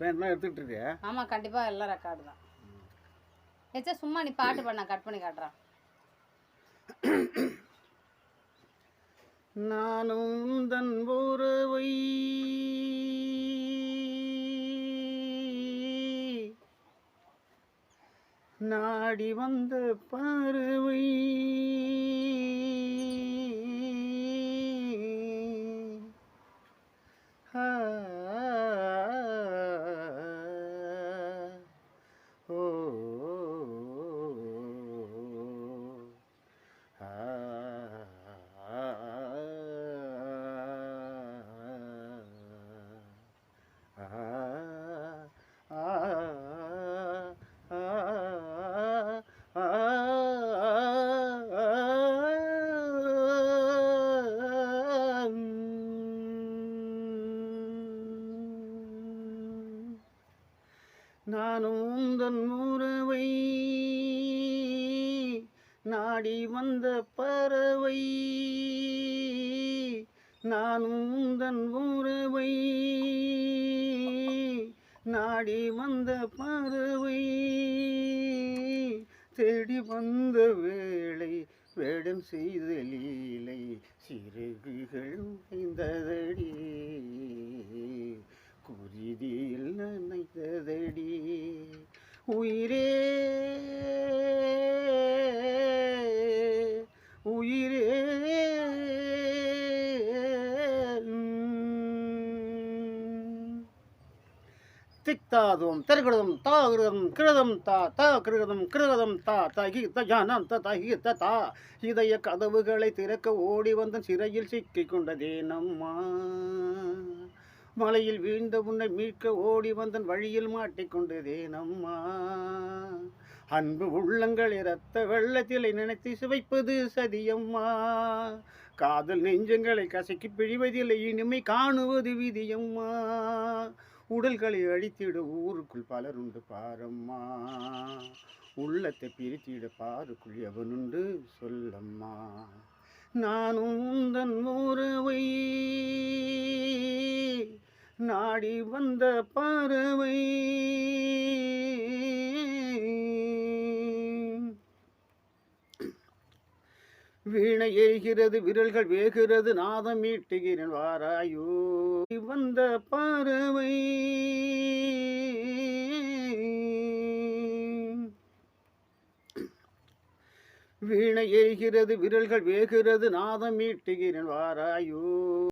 பேண்ட்லாம் எடுத்துக்கிட்டு இருக்கியா? ஆமாம், கண்டிப்பாக எல்லாம் ரெக்கார்டு தான். ஏச்சா சும்மா நீ பாட்டு பண்ண கட் பண்ணி காட்டுறான். நானும் தன் உறவை நாடி வந்த பறவை ஆ, ஓ, ஆ, நானும் உந்தன் உறவை நாடி வந்த பறவை, நானும் உந்தன் உறவை நாடி வந்த பறவை, தேடி வந்த வேளை வேடம் செய்த லீலை சிறகுகள் உடைந்ததடி, குருதியில் நனைந்ததடி உயிரே உயிரே. திக்தாதும் தெருகிருதம் தாகிருதம் கிருதம் தா தா கிருதம் கிருதம் தா தகி தஜானம் தகி தா. இதய கதவுகளை திறக்க ஓடி வந்த சிறையில் சிக்கிக் கொண்டதேனம்மா, மலையில் வீழ்ந்த உன்னை மீட்க ஓடி வந்தன் வழியில் மாட்டிக்கொண்டதேனம்மா, அன்பு உள்ளங்கள் இரத்த வெள்ளத்திலை நினைத்து சுவைப்பது சதியம்மா, காதல் நெஞ்சங்களை கசக்கி பிழிவதில்லை இனிமை காணுவது விதியம்மா, உடல்களை அழித்திட ஊருக்குள் பலருண்டு பாரம்மா, உள்ளத்தை பிரித்திட பாருக்குள் எவனுண்டு சொல்லம்மா, நானும் உந்தன் உறவை நாடி வந்த பறவை, வீணை எய்கிறது விரல்கள் வேகிறது நாதம் மீட்டுகிறேன் வாராயோ வந்த பறவை, வீணை எய்கிறது விரல்கள் வேகிறது நாதம் மீட்டுகிறேன் வாராயோ.